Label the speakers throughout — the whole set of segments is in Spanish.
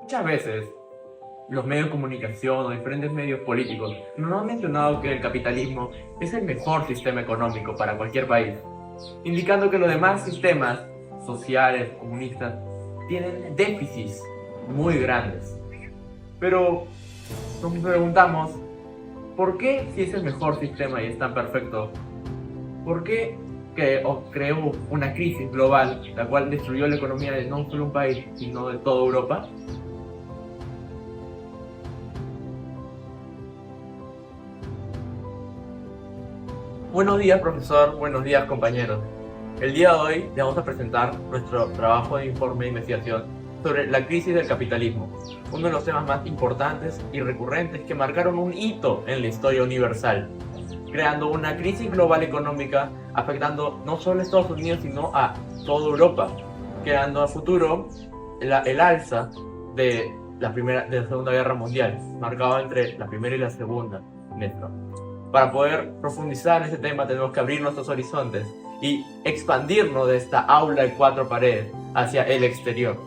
Speaker 1: Muchas veces, los medios de comunicación o diferentes medios políticos nos han mencionado que el capitalismo es el mejor sistema económico para cualquier país, indicando que los demás sistemas sociales, comunistas, tienen déficits muy grandes. Pero nos preguntamos, ¿por qué si es el mejor sistema y es tan perfecto? ¿Por qué creó una crisis global, la cual destruyó la economía de no solo un país, sino de toda Europa? Buenos días, profesor. Buenos días, compañeros. El día de hoy le vamos a presentar nuestro trabajo de informe de investigación sobre la crisis del capitalismo, uno de los temas más importantes y recurrentes que marcaron un hito en la historia universal, creando una crisis global económica afectando no solo a Estados Unidos, sino a toda Europa, creando a futuro el alza de la Segunda Guerra Mundial, marcado entre la Primera y la Segunda, Néstor. Para poder profundizar en este tema tenemos que abrir nuestros horizontes y expandirnos de esta aula de cuatro paredes hacia el exterior.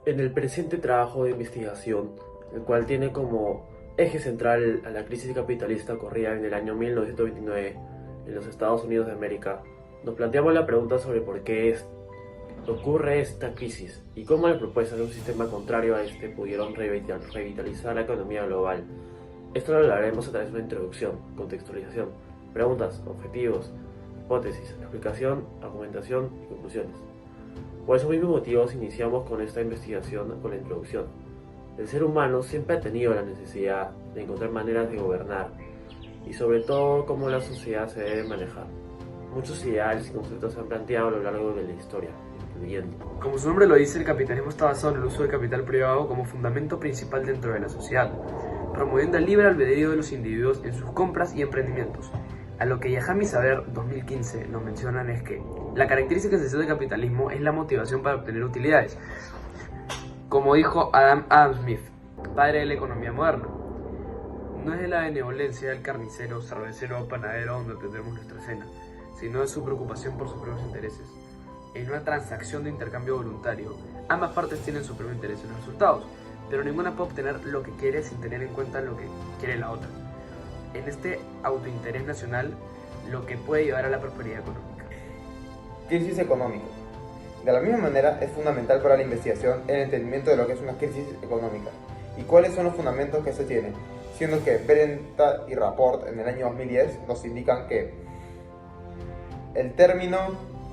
Speaker 2: En el presente trabajo de investigación, el cual tiene como eje central a la crisis capitalista ocurrida en el año 1929 en los Estados Unidos de América, nos planteamos la pregunta sobre por qué ocurre esta crisis y cómo las propuestas de un sistema contrario a este pudieron revitalizar la economía global. Esto lo hablaremos a través de una introducción, contextualización, preguntas, objetivos, hipótesis, explicación, argumentación y conclusiones. Por esos mismos motivos iniciamos con esta investigación con la introducción. El ser humano siempre ha tenido la necesidad de encontrar maneras de gobernar y sobre todo cómo la sociedad se debe manejar. muchos ideales y conceptos se han planteado a lo largo de la historia, incluyendo.
Speaker 3: Como su nombre lo dice, el capitalismo está basado en el uso del capital privado como fundamento principal dentro de la sociedad, promoviendo el libre albedrío de los individuos en sus compras y emprendimientos. A lo que Yahami Saber 2015 nos mencionan es que la característica esencial del capitalismo es la motivación para obtener utilidades, como dijo Adam Smith, padre de la economía moderna. No es de la benevolencia del carnicero, cervecero o panadero donde tendremos nuestra cena, sino de su preocupación por sus propios intereses. En una transacción de intercambio voluntario, ambas partes tienen su propio interés en los resultados, pero ninguna puede obtener lo que quiere sin tener en cuenta lo que quiere la otra. En este autointerés nacional, lo que puede llevar a la prosperidad económica.
Speaker 4: Crisis económica. De la misma manera, es fundamental para la investigación el entendimiento de lo que es una crisis económica y cuáles son los fundamentos que se tienen, siendo que Brenta y Rapport en el año 2010 nos indican que el término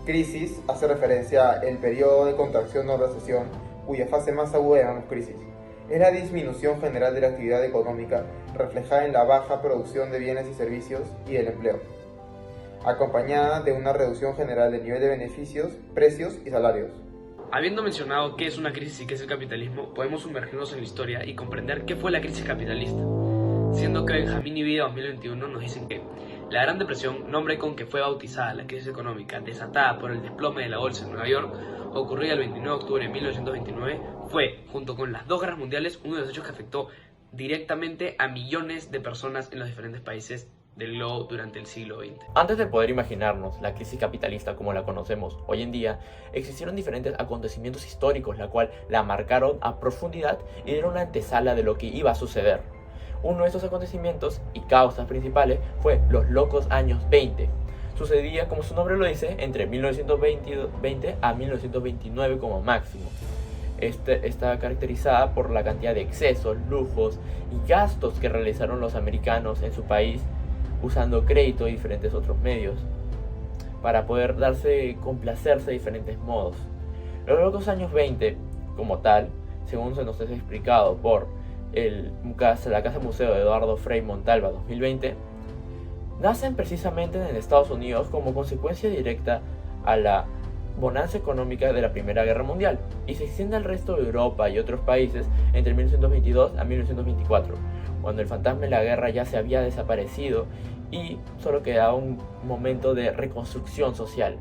Speaker 4: crisis hace referencia al periodo de contracción o recesión cuya fase más aguda llamamos crisis. Es la disminución general de la actividad económica reflejada en la baja producción de bienes y servicios y el empleo, acompañada de una reducción general del nivel de beneficios, precios y salarios.
Speaker 3: Habiendo mencionado qué es una crisis y qué es el capitalismo, podemos sumergirnos en la historia y comprender qué fue la crisis capitalista, siendo que Benjamín y Vida 2021 nos dicen que la Gran Depresión, nombre con que fue bautizada la crisis económica desatada por el desplome de la bolsa en Nueva York, ocurrida el 29 de octubre de 1929, fue, junto con las dos guerras mundiales, uno de los hechos que afectó directamente a millones de personas en los diferentes países del globo durante el siglo XX.
Speaker 1: Antes de poder imaginarnos la crisis capitalista como la conocemos hoy en día, existieron diferentes acontecimientos históricos la cual la marcaron a profundidad y dieron una antesala de lo que iba a suceder. Uno de estos acontecimientos y causas principales fue los locos años 20. Sucedía, como su nombre lo dice, entre 1920 a 1929 como máximo. Está caracterizada por la cantidad de excesos, lujos y gastos que realizaron los americanos en su país usando crédito y diferentes otros medios para poder complacerse de diferentes modos. Los locos años 20, como tal, según se nos es explicado por la Casa Museo de Eduardo Frei Montalva 2020, nacen precisamente en Estados Unidos como consecuencia directa a la bonanza económica de la Primera Guerra Mundial y se extiende al resto de Europa y otros países entre 1922 a 1924, cuando el fantasma de la guerra ya se había desaparecido y solo quedaba un momento de reconstrucción social.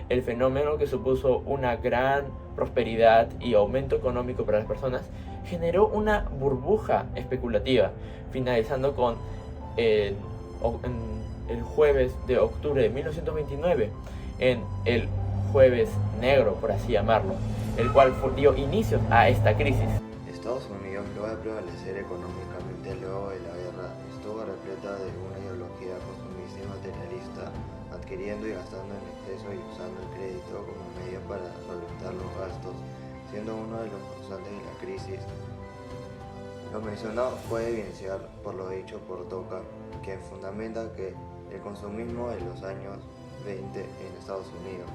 Speaker 1: El fenómeno, que supuso una gran prosperidad y aumento económico para las personas, generó una burbuja especulativa, finalizando con el jueves de octubre de 1929 en el jueves negro, por así llamarlo, el cual dio inicio a esta crisis.
Speaker 5: Estados Unidos logra prevalecer económicamente luego de la guerra. Estuvo repleta de una ideología consumista y materialista, adquiriendo y gastando en exceso y usando el crédito como medio para solventar los gastos, siendo uno de los causantes de la crisis. Lo mencionado puede evidenciar por lo dicho por Toca, que fundamenta que el consumismo de los años 20 en Estados Unidos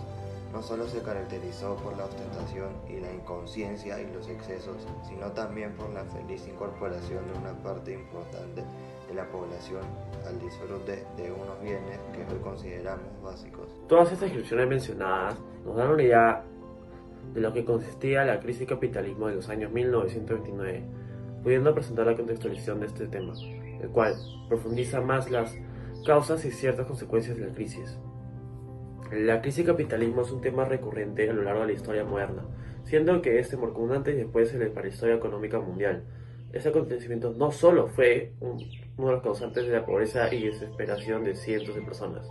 Speaker 5: no solo se caracterizó por la ostentación y la inconsciencia y los excesos, sino también por la feliz incorporación de una parte importante de la población al disfrute de unos bienes que hoy consideramos básicos.
Speaker 2: Todas estas descripciones mencionadas nos dan una idea de lo que consistía la crisis capitalismo de los años 1929, pudiendo presentar la contextualización de este tema, el cual profundiza más las causas y ciertas consecuencias de la crisis. La crisis capitalismo es un tema recurrente a lo largo de la historia moderna, siendo que este marcó un antes y después en la historia económica mundial. Este acontecimiento no solo fue uno de los causantes de la pobreza y desesperación de cientos de personas,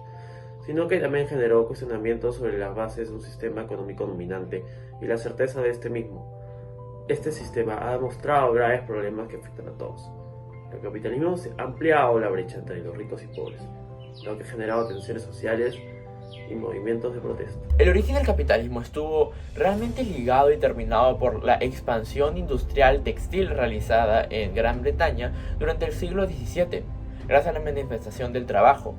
Speaker 2: sino que también generó cuestionamientos sobre las bases de un sistema económico dominante y la certeza de este mismo. Este sistema ha demostrado graves problemas que afectan a todos. El capitalismo ha ampliado la brecha entre los ricos y pobres, lo que ha generado tensiones sociales y movimientos de protesta.
Speaker 1: El origen del capitalismo estuvo realmente ligado y determinado por la expansión industrial textil realizada en Gran Bretaña durante el siglo XVII, gracias a la manifestación del trabajo.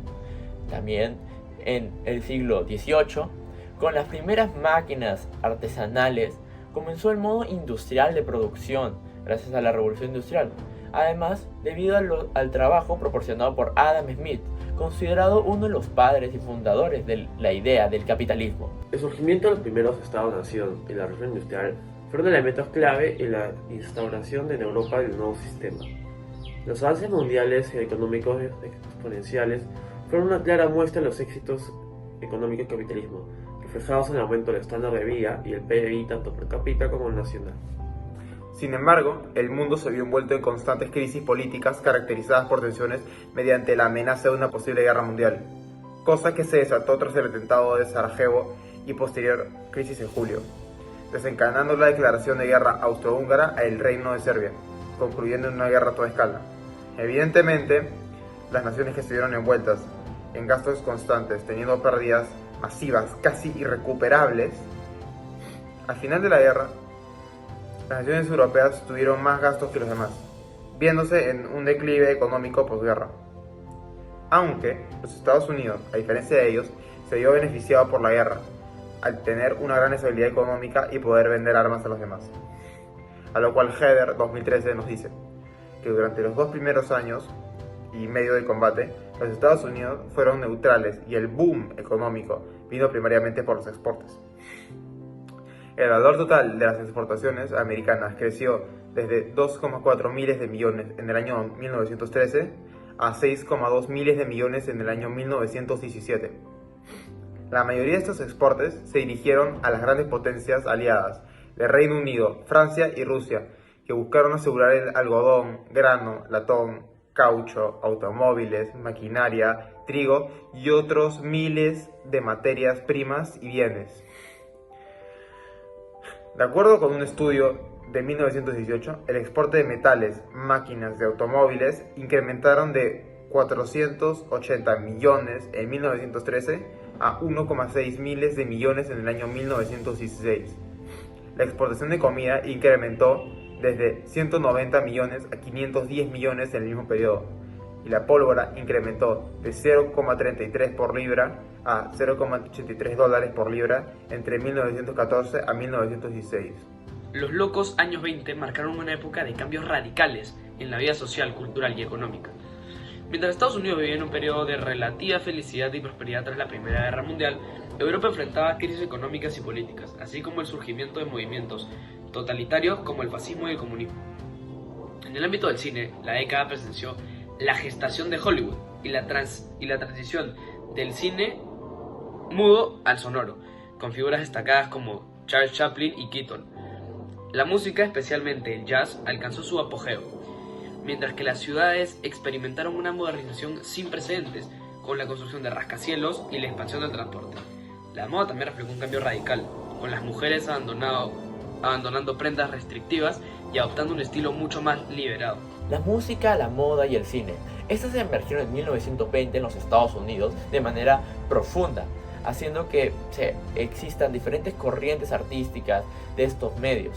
Speaker 1: También en el siglo XVIII, con las primeras máquinas artesanales, comenzó el modo industrial de producción, gracias a la revolución industrial. Además, debido al trabajo proporcionado por Adam Smith, considerado uno de los padres y fundadores de la idea del capitalismo.
Speaker 2: El surgimiento de los primeros estados-nación y la revolución industrial fueron elementos clave en la instauración en Europa de un nuevo sistema. Los avances mundiales y económicos exponenciales fueron una clara muestra de los éxitos económicos del capitalismo, reflejados en el aumento del estándar de vida y el PIB tanto per cápita como nacional.
Speaker 4: Sin embargo, el mundo se vio envuelto en constantes crisis políticas caracterizadas por tensiones mediante la amenaza de una posible guerra mundial, cosa que se desató tras el atentado de Sarajevo y posterior crisis en julio, desencadenando la declaración de guerra austrohúngara al Reino de Serbia, concluyendo en una guerra a toda escala. Evidentemente, las naciones que se vieron envueltas en gastos constantes, teniendo pérdidas masivas casi irrecuperables, al final de la guerra, las naciones europeas tuvieron más gastos que los demás, viéndose en un declive económico posguerra. Aunque los Estados Unidos, a diferencia de ellos, se vio beneficiado por la guerra, al tener una gran estabilidad económica y poder vender armas a los demás. A lo cual Heder 2013 nos dice que durante los 2 primeros años y medio del combate, los Estados Unidos fueron neutrales y el boom económico vino primariamente por los exportes. El valor total de las exportaciones americanas creció desde 2,4 miles de millones en el año 1913 a 6,2 miles de millones en el año 1917. La mayoría de estos exportes se dirigieron a las grandes potencias aliadas de Reino Unido, Francia y Rusia, que buscaron asegurar el algodón, grano, latón, caucho, automóviles, maquinaria, trigo y otros miles de materias primas y bienes. De acuerdo con un estudio de 1918, el exporte de metales, máquinas de automóviles incrementaron de 480 millones en 1913 a 1,6 miles de millones en el año 1916. La exportación de comida incrementó desde 190 millones a 510 millones en el mismo periodo, y la pólvora incrementó de 0,33 por libra a 0,83 dólares por libra entre 1914 a 1916.
Speaker 3: Los locos años 20 marcaron una época de cambios radicales en la vida social, cultural y económica. Mientras Estados Unidos vivía en un periodo de relativa felicidad y prosperidad tras la Primera Guerra Mundial, Europa enfrentaba crisis económicas y políticas, así como el surgimiento de movimientos totalitarios como el fascismo y el comunismo. En el ámbito del cine, la década presenció la gestación de Hollywood y la transición del cine mudo al sonoro, con figuras destacadas como Charles Chaplin y Keaton. La música, especialmente el jazz, alcanzó su apogeo, mientras que las ciudades experimentaron una modernización sin precedentes, con la construcción de rascacielos y la expansión del transporte. La moda también reflejó un cambio radical, con las mujeres abandonando prendas restrictivas y adoptando un estilo mucho más liberado.
Speaker 1: La música, la moda y el cine. Estas emergieron en 1920 en los Estados Unidos de manera profunda, haciendo que existan diferentes corrientes artísticas de estos medios.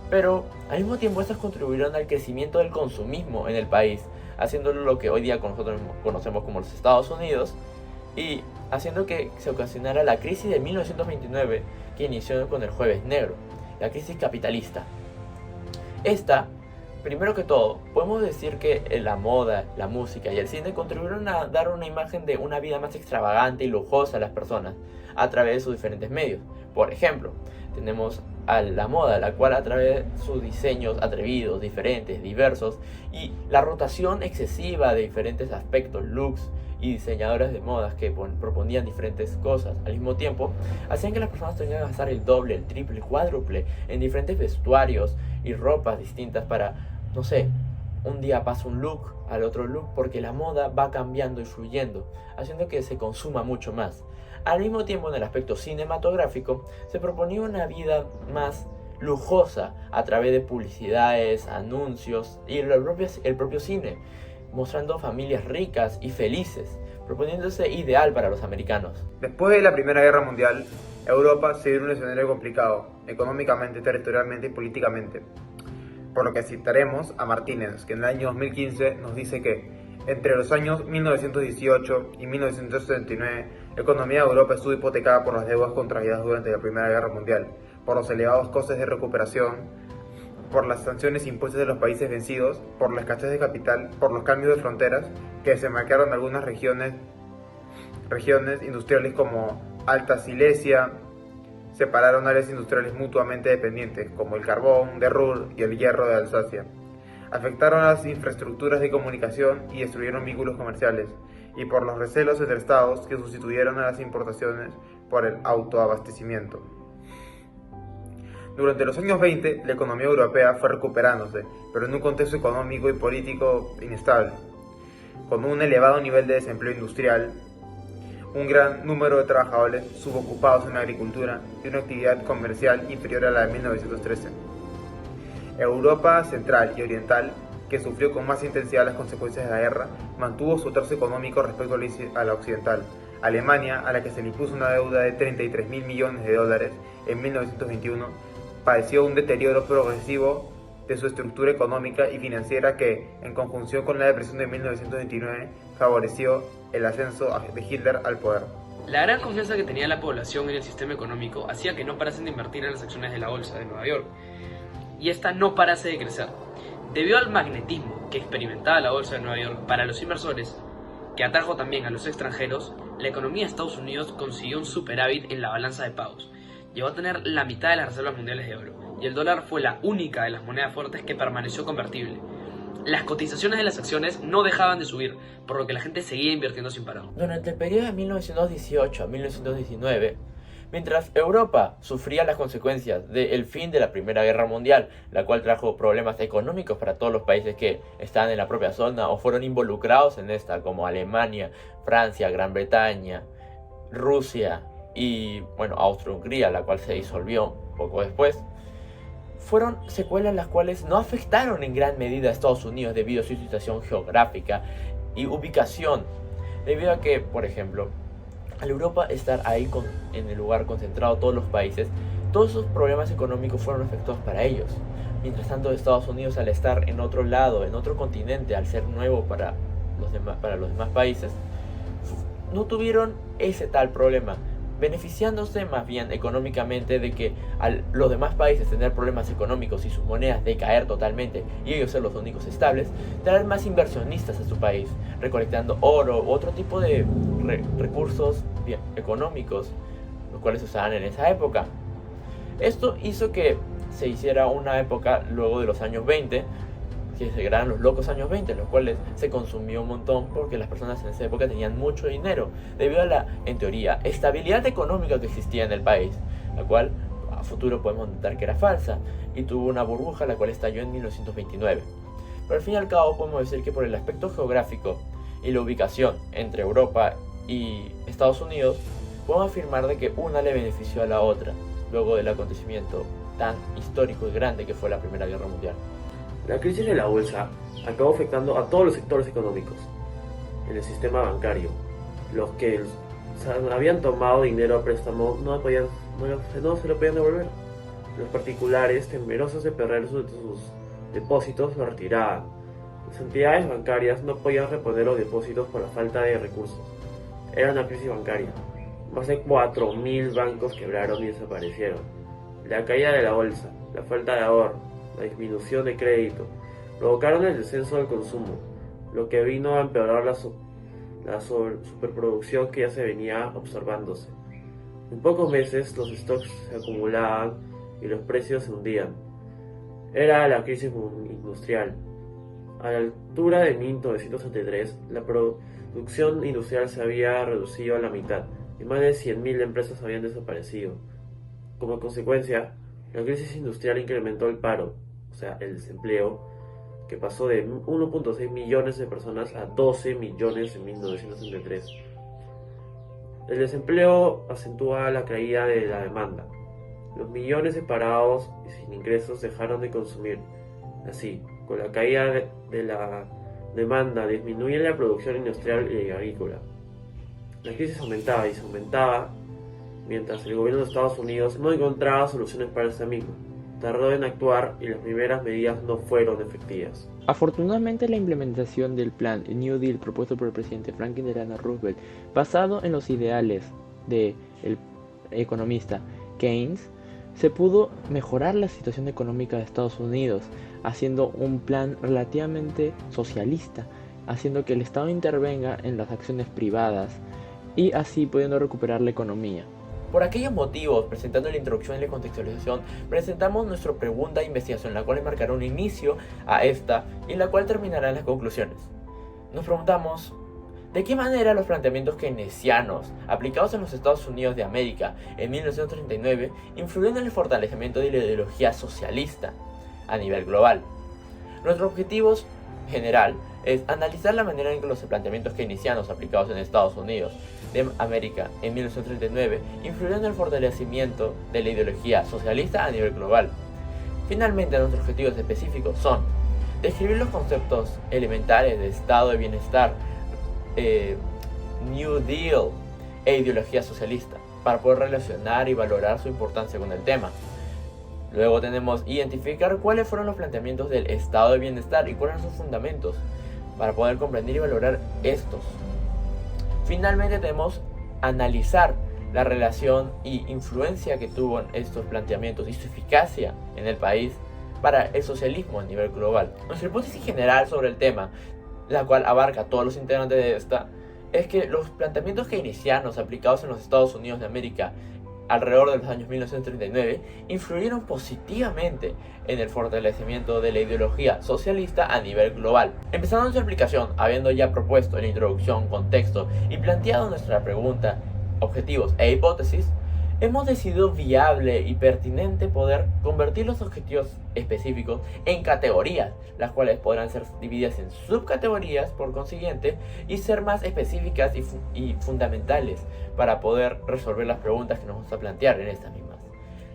Speaker 1: Pero al mismo tiempo estas contribuyeron al crecimiento del consumismo en el país, haciéndolo lo que hoy día nosotros conocemos como los Estados Unidos, y haciendo que se ocasionara la crisis de 1929 que inició con el Jueves Negro, la crisis capitalista. Esta, primero que todo, podemos decir que la moda, la música y el cine contribuyeron a dar una imagen de una vida más extravagante y lujosa a las personas a través de sus diferentes medios. Por ejemplo, tenemos a la moda, la cual a través de sus diseños atrevidos, diferentes, diversos, y la rotación excesiva de diferentes aspectos, looks y diseñadores de modas que proponían diferentes cosas al mismo tiempo, hacían que las personas tuvieran que gastar el doble, el triple, el cuádruple en diferentes vestuarios y ropas distintas para, no sé, un día pasa un look al otro look, porque la moda va cambiando y fluyendo, haciendo que se consuma mucho más. Al mismo tiempo, en el aspecto cinematográfico, se proponía una vida más lujosa a través de publicidades, anuncios y el propio cine, mostrando familias ricas y felices, proponiéndose ideal para los americanos.
Speaker 4: Después de la Primera Guerra Mundial, Europa se vio en un escenario complicado, económicamente, territorialmente y políticamente. Por lo que citaremos a Martínez, que en el año 2015 nos dice que entre los años 1918 y 1979, la economía de Europa estuvo hipotecada por las deudas contraídas durante la Primera Guerra Mundial, por los elevados costes de recuperación por las sanciones impuestas a los países vencidos, por la escasez de capital, por los cambios de fronteras que se marcaron algunas regiones industriales como Alta Silesia, separaron áreas industriales mutuamente dependientes como el carbón de Ruhr y el hierro de Alsacia. Afectaron las infraestructuras de comunicación y destruyeron vínculos comerciales, y por los recelos entre estados que sustituyeron a las importaciones por el autoabastecimiento. Durante los años 20, la economía europea fue recuperándose, pero en un contexto económico y político inestable, con un elevado nivel de desempleo industrial, un gran número de trabajadores subocupados en la agricultura y una actividad comercial inferior a la de 1913. Europa central y oriental, que sufrió con más intensidad las consecuencias de la guerra, mantuvo su trazo económico respecto a la occidental. Alemania, a la que se le impuso una deuda de 33.000 millones de dólares en 1921, padeció un deterioro progresivo de su estructura económica y financiera que, en conjunción con la depresión de 1929, favoreció el ascenso de Hitler al poder.
Speaker 3: La gran confianza que tenía la población en el sistema económico hacía que no parasen de invertir en las acciones de la bolsa de Nueva York, y esta no parase de crecer. Debido al magnetismo que experimentaba la bolsa de Nueva York para los inversores, que atrajo también a los extranjeros, la economía de Estados Unidos consiguió un superávit en la balanza de pagos. Llegó a tener la mitad de las reservas mundiales de oro, y el dólar fue la única de las monedas fuertes que permaneció convertible. Las cotizaciones de las acciones no dejaban de subir, por lo que la gente seguía invirtiendo sin parar.
Speaker 1: Durante el periodo de 1918 a 1919, mientras Europa sufría las consecuencias del fin de la Primera Guerra Mundial, la cual trajo problemas económicos para todos los países que estaban en la propia zona o fueron involucrados en esta, como Alemania, Francia, Gran Bretaña, Rusia y, bueno, Austria-Hungría, la cual se disolvió poco después, fueron secuelas las cuales no afectaron en gran medida a Estados Unidos debido a su situación geográfica y ubicación, debido a que, por ejemplo, al Europa estar ahí en el lugar concentrado todos los países, todos esos problemas económicos fueron afectados para ellos. Mientras tanto, Estados Unidos, al estar en otro lado, en otro continente, al ser nuevo para los demás países, no tuvieron ese tal problema, beneficiándose más bien económicamente de que al los demás países tener problemas económicos y sus monedas decaer totalmente y ellos ser los únicos estables, traer más inversionistas a su país, recolectando oro u otro tipo de recursos económicos, los cuales se usaban en esa época. Esto hizo que se hiciera una época luego de los años 20, que se crearon los locos años 20, en los cuales se consumió un montón porque las personas en esa época tenían mucho dinero, debido a la, en teoría, estabilidad económica que existía en el país, la cual a futuro podemos notar que era falsa, y tuvo una burbuja la cual estalló en 1929. Pero al fin y al cabo podemos decir que por el aspecto geográfico y la ubicación entre Europa y Estados Unidos, podemos afirmar de que una le benefició a la otra, luego del acontecimiento tan histórico y grande que fue la Primera Guerra Mundial.
Speaker 2: La crisis de la bolsa acabó afectando a todos los sectores económicos. En el sistema bancario, los que habían tomado dinero a préstamo no se lo podían devolver. Los particulares, temerosos de perder sus depósitos, lo retiraban. Las entidades bancarias no podían reponer los depósitos por la falta de recursos. Era una crisis bancaria. Más de 4.000 bancos quebraron y desaparecieron. La caída de la bolsa, la falta de ahorro, la disminución de crédito, provocaron el descenso del consumo, lo que vino a empeorar la superproducción que ya se venía observándose. En pocos meses los stocks se acumulaban y los precios se hundían. Era la crisis industrial. A la altura de 1973, la producción industrial se había reducido a la mitad y más de 100.000 empresas habían desaparecido. Como consecuencia, la crisis industrial incrementó el paro, o sea, el desempleo, que pasó de 1.6 millones de personas a 12 millones en 1963. El desempleo acentúa la caída de la demanda. Los millones de parados y sin ingresos dejaron de consumir. Así, con la caída de la demanda, disminuye la producción industrial y agrícola. La crisis aumentaba y se aumentaba, mientras el gobierno de Estados Unidos no encontraba soluciones para este amigo. Tardó en actuar y las primeras medidas no fueron efectivas.
Speaker 6: Afortunadamente, la implementación del plan New Deal propuesto por el presidente Franklin Delano Roosevelt, basado en los ideales del economista Keynes, se pudo mejorar la situación económica de Estados Unidos, haciendo un plan relativamente socialista, haciendo que el Estado intervenga en las acciones privadas y así pudiendo recuperar la economía.
Speaker 1: Por aquellos motivos, presentando la introducción y la contextualización, presentamos nuestra pregunta de investigación, la cual marcará un inicio a esta y la cual terminará en las conclusiones. Nos preguntamos, ¿de qué manera los planteamientos keynesianos aplicados en los Estados Unidos de América en 1939 influyen en el fortalecimiento de la ideología socialista a nivel global? Nuestro objetivo general es analizar la manera en que los planteamientos keynesianos aplicados en Estados Unidos de América en 1939 influyen en el fortalecimiento de la ideología socialista a nivel global. Finalmente, nuestros objetivos específicos son describir los conceptos elementales de estado de bienestar, New Deal e ideología socialista para poder relacionar y valorar su importancia con el tema. Luego tenemos identificar cuáles fueron los planteamientos del estado de bienestar y cuáles son sus fundamentos para poder comprender y valorar estos. Finalmente tenemos analizar la relación y influencia que tuvo en estos planteamientos y su eficacia en el país para el socialismo a nivel global. Nuestra hipótesis general sobre el tema, la cual abarca a todos los integrantes de esta, es que los planteamientos keynesianos aplicados en los Estados Unidos de América alrededor de los años 1939 influyeron positivamente en el fortalecimiento de la ideología socialista a nivel global. Empezando nuestra explicación, habiendo ya propuesto en la introducción, contexto y planteado nuestra pregunta, objetivos e hipótesis, hemos decidido viable y pertinente poder convertir los objetivos específicos en categorías, las cuales podrán ser divididas en subcategorías por consiguiente y ser más específicas y fundamentales para poder resolver las preguntas que nos vamos a plantear en estas mismas.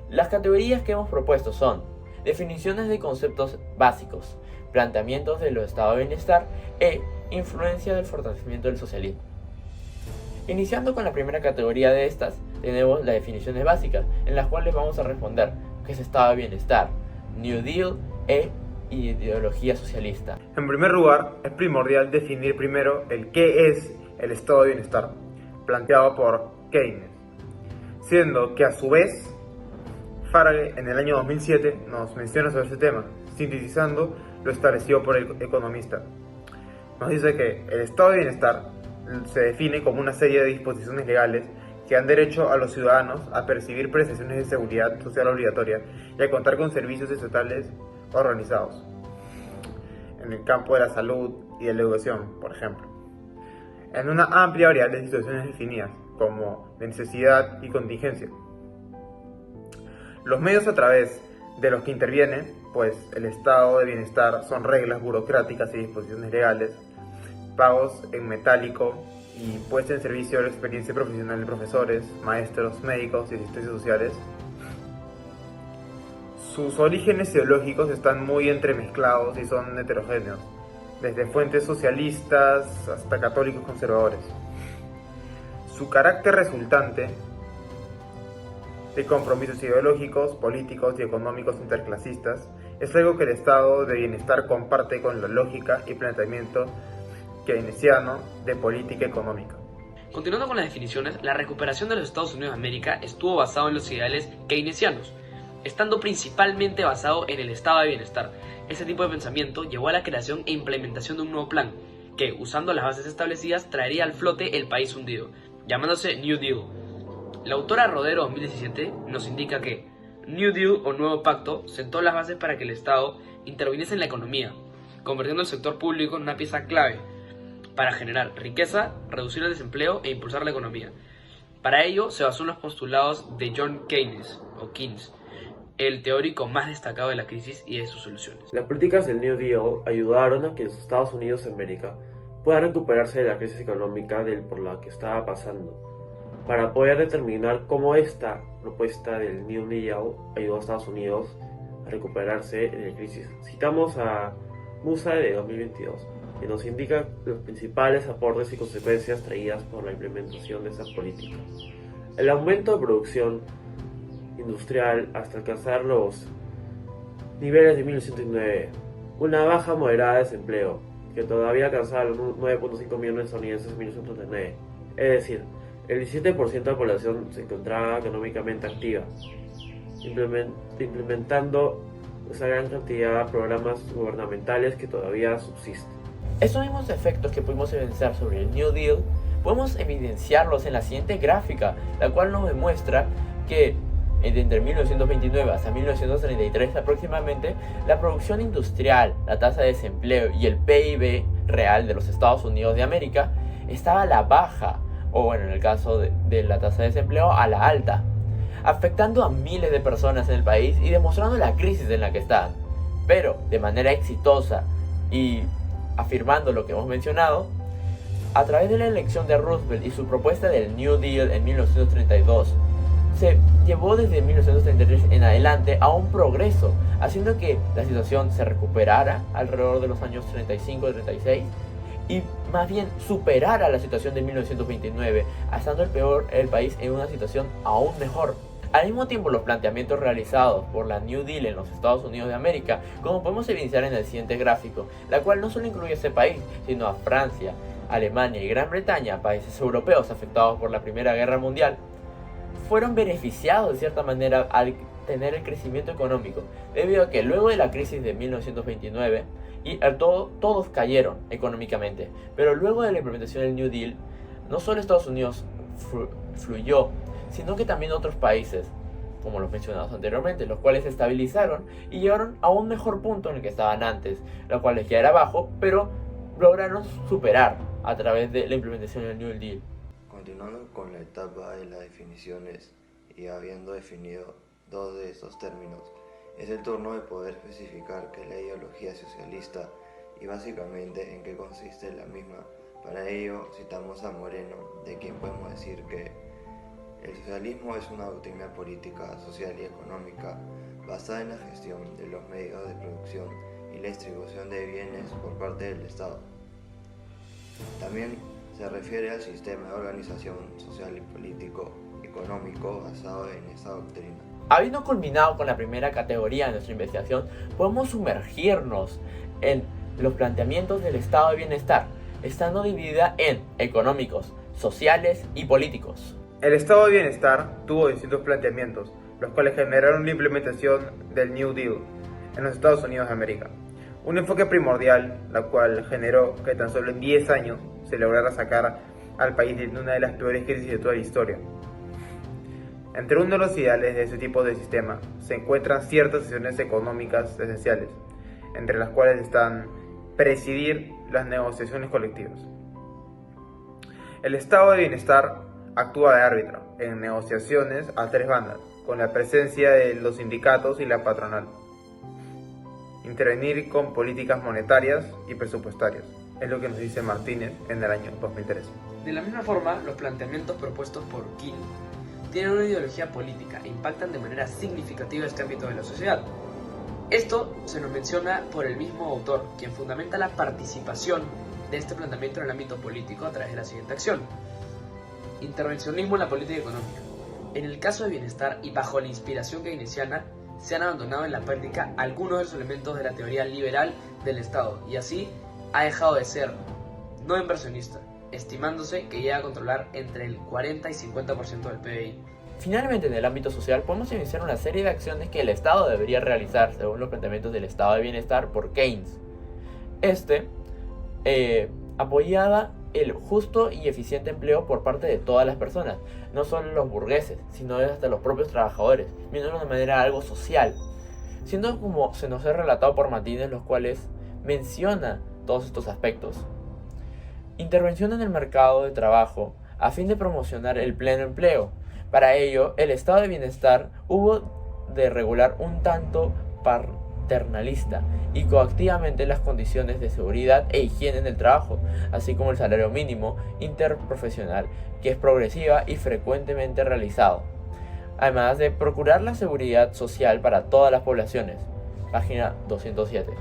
Speaker 1: Las categorías que hemos propuesto son definiciones de conceptos básicos, planteamientos de los estados de bienestar e influencia del fortalecimiento del socialismo. Iniciando con la primera categoría de estas, tenemos las definiciones básicas, en las cuales vamos a responder qué es estado de bienestar, New Deal e ideología socialista.
Speaker 4: En primer lugar, es primordial definir primero el qué es el estado de bienestar, planteado por Keynes, siendo que a su vez Farage en el año 2007 nos menciona sobre este tema, sintetizando lo establecido por el economista. Nos dice que el estado de bienestar se define como una serie de disposiciones legales que dan derecho a los ciudadanos a percibir prestaciones de seguridad social obligatoria y a contar con servicios estatales organizados en el campo de la salud y de la educación, por ejemplo, en una amplia variedad de situaciones definidas como de necesidad y contingencia. Los medios a través de los que intervienen, pues el estado de bienestar, son reglas burocráticas y disposiciones legales, pagos en metálico y puesta en servicio de la experiencia profesional de profesores, maestros, médicos y asistentes sociales. Sus orígenes ideológicos están muy entremezclados y son heterogéneos, desde fuentes socialistas hasta católicos conservadores. Su carácter resultante de compromisos ideológicos, políticos y económicos interclasistas es algo que el estado de bienestar comparte con la lógica y planteamiento keynesiano de política económica.
Speaker 3: Continuando con las definiciones, la recuperación de los Estados Unidos de América estuvo basado en los ideales keynesianos, estando principalmente basado en el estado de bienestar. Este tipo de pensamiento llevó a la creación e implementación de un nuevo plan, que, usando las bases establecidas, traería al flote el país hundido, llamándose New Deal. La autora Rodero 2017 nos indica que New Deal o Nuevo Pacto sentó las bases para que el Estado interviniese en la economía, convirtiendo el sector público en una pieza clave para generar riqueza, reducir el desempleo e impulsar la economía. Para ello se basó en los postulados de John Keynes, o Keynes, el teórico más destacado de la crisis y de sus soluciones.
Speaker 2: Las políticas del New Deal ayudaron a que los Estados Unidos de América puedan recuperarse de la crisis económica por la que estaba pasando. Para poder determinar cómo esta propuesta del New Deal ayudó a Estados Unidos a recuperarse de la crisis, citamos a Musa de 2022, que nos indica los principales aportes y consecuencias traídas por la implementación de esas políticas. El aumento de producción industrial hasta alcanzar los niveles de 1909, una baja moderada de desempleo, que todavía alcanzaba los 9.5 millones de estadounidenses en 1939, es decir, el 17% de la población se encontraba económicamente activa. implementando esa gran cantidad de programas gubernamentales que todavía subsisten.
Speaker 6: Estos mismos efectos que pudimos evidenciar sobre el New Deal, podemos evidenciarlos en la siguiente gráfica, la cual nos demuestra que entre 1929 hasta 1933 aproximadamente, la producción industrial, la tasa de desempleo y el PIB real de los Estados Unidos de América estaba a la baja, o bueno, en el caso de la tasa de desempleo, a la alta, afectando a miles de personas en el país y demostrando la crisis en la que están. Pero, de manera exitosa y afirmando lo que hemos mencionado, a través de la elección de Roosevelt y su propuesta del New Deal en 1932, se llevó desde 1933 en adelante a un progreso, haciendo que la situación se recuperara alrededor de los años 35 y 36 y más bien superara la situación de 1929, estando el país en una situación aún mejor. Al mismo tiempo, los planteamientos realizados por la New Deal en los Estados Unidos de América, como podemos evidenciar en el siguiente gráfico, la cual no solo incluye a ese país, sino a Francia, Alemania y Gran Bretaña, países europeos afectados por la Primera Guerra Mundial, fueron beneficiados de cierta manera al tener el crecimiento económico, debido a que luego de la crisis de 1929 todos cayeron económicamente, pero luego de la implementación del New Deal, no solo Estados Unidos fluyó, sino que también otros países, como los mencionados anteriormente, los cuales se estabilizaron y llegaron a un mejor punto en el que estaban antes, los cuales ya era bajo, pero lograron superar a través de la implementación del New Deal.
Speaker 5: Continuando con la etapa de las definiciones y habiendo definido dos de estos términos, es el turno de poder especificar qué es la ideología socialista y básicamente en qué consiste la misma. Para ello citamos a Moreno, de quien podemos decir que el socialismo es una doctrina política, social y económica basada en la gestión de los medios de producción y la distribución de bienes por parte del Estado. También se refiere al sistema de organización social y político económico basado en esa doctrina.
Speaker 6: Habiendo culminado con la primera categoría de nuestra investigación, podemos sumergirnos en los planteamientos del estado de bienestar, estando dividida en económicos, sociales y políticos.
Speaker 4: El estado de bienestar tuvo distintos planteamientos, los cuales generaron la implementación del New Deal en los Estados Unidos de América. Un enfoque primordial, la cual generó que tan solo en 10 años se lograra sacar al país de una de las peores crisis de toda la historia. Entre uno de los ideales de ese tipo de sistema se encuentran ciertas sesiones económicas esenciales, entre las cuales están presidir las negociaciones colectivas. El estado de bienestar actúa de árbitro en negociaciones a tres bandas, con la presencia de los sindicatos y la patronal. Intervenir con políticas monetarias y presupuestarias, es lo que nos dice Martínez en el año 2013.
Speaker 3: De la misma forma, los planteamientos propuestos por King tienen una ideología política e impactan de manera significativa este ámbito de la sociedad. Esto se nos menciona por el mismo autor, quien fundamenta la participación de este planteamiento en el ámbito político a través de la siguiente acción: intervencionismo en la política económica. En el caso de bienestar y bajo la inspiración keynesiana, se han abandonado en la práctica algunos de los elementos de la teoría liberal del Estado, y así ha dejado de ser no inversionista, estimándose que llega a controlar entre el 40 y 50% del PBI.
Speaker 6: Finalmente, en el ámbito social, podemos iniciar una serie de acciones que el Estado debería realizar según los planteamientos del estado de bienestar por Keynes. Apoyaba el justo y eficiente empleo por parte de todas las personas, no solo los burgueses, sino hasta los propios trabajadores, viéndolo de manera algo social, siendo como se nos ha relatado por Martínez, los cuales menciona todos estos aspectos. Intervención en el mercado de trabajo a fin de promocionar el pleno empleo. Para ello, el estado de bienestar hubo de regular un tanto paternalista y coactivamente las condiciones de seguridad e higiene en el trabajo, así como el salario mínimo interprofesional, que es progresiva y frecuentemente realizado, además de procurar la seguridad social para todas las poblaciones. Página 207.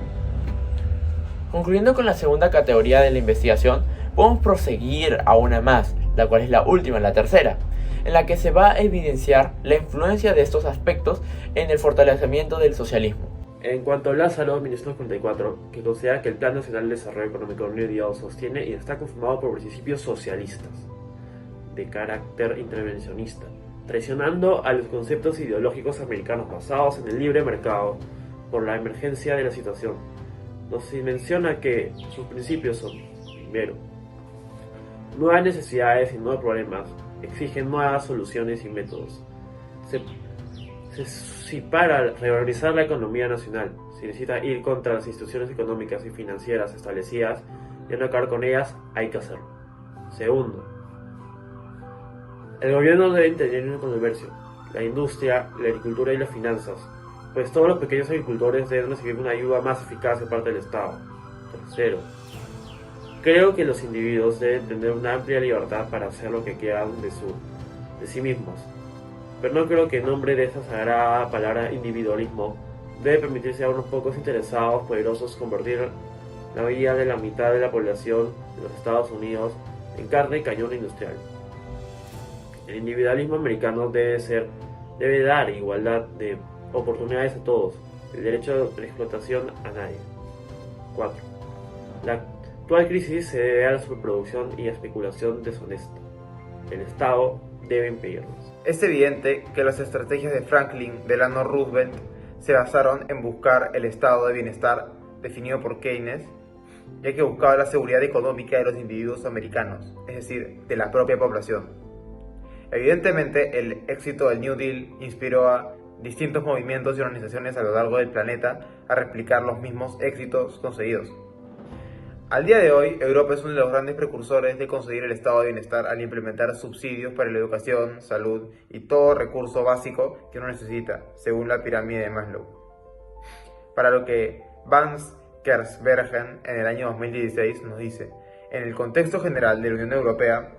Speaker 6: Concluyendo con la segunda categoría de la investigación, podemos proseguir a una más, la cual es la última, la tercera, en la que se va a evidenciar la influencia de estos aspectos en el fortalecimiento del socialismo.
Speaker 2: En cuanto a Lázaro, 1944, que considera que el Plan Nacional de Desarrollo Económico New Deal sostiene y está conformado por principios socialistas, de carácter intervencionista, traicionando a los conceptos ideológicos americanos basados en el libre mercado por la emergencia de la situación. Nos menciona que sus principios son, primero, nuevas necesidades y nuevos problemas exigen nuevas soluciones y métodos. Si para reorganizar la economía nacional se necesita ir contra las instituciones económicas y financieras establecidas y no acabar con ellas, hay que hacerlo. Segundo, el gobierno debe intervenir con el comercio, la industria, la agricultura y las finanzas, pues todos los pequeños agricultores deben recibir una ayuda más eficaz de parte del Estado. Tercero, creo que los individuos deben tener una amplia libertad para hacer lo que quieran de sí mismos, pero no creo que en nombre de esa sagrada palabra individualismo debe permitirse a unos pocos interesados poderosos convertir la vida de la mitad de la población de los Estados Unidos en carne y cañón industrial. El individualismo americano debe dar igualdad de oportunidades a todos, el derecho de explotación a nadie. 4. La actual crisis se debe a la superproducción y especulación deshonesta. El Estado debe impedirlos.
Speaker 4: Es evidente que las estrategias de Franklin Delano Roosevelt se basaron en buscar el estado de bienestar definido por Keynes, ya que buscaba la seguridad económica de los individuos americanos, es decir, de la propia población. Evidentemente, el éxito del New Deal inspiró a distintos movimientos y organizaciones a lo largo del planeta a replicar los mismos éxitos conseguidos. Al día de hoy, Europa es uno de los grandes precursores de conseguir el estado de bienestar al implementar subsidios para la educación, salud y todo recurso básico que uno necesita, según la pirámide de Maslow. Para lo que Vance Kersbergen en el año 2016 nos dice: en el contexto general de la Unión Europea,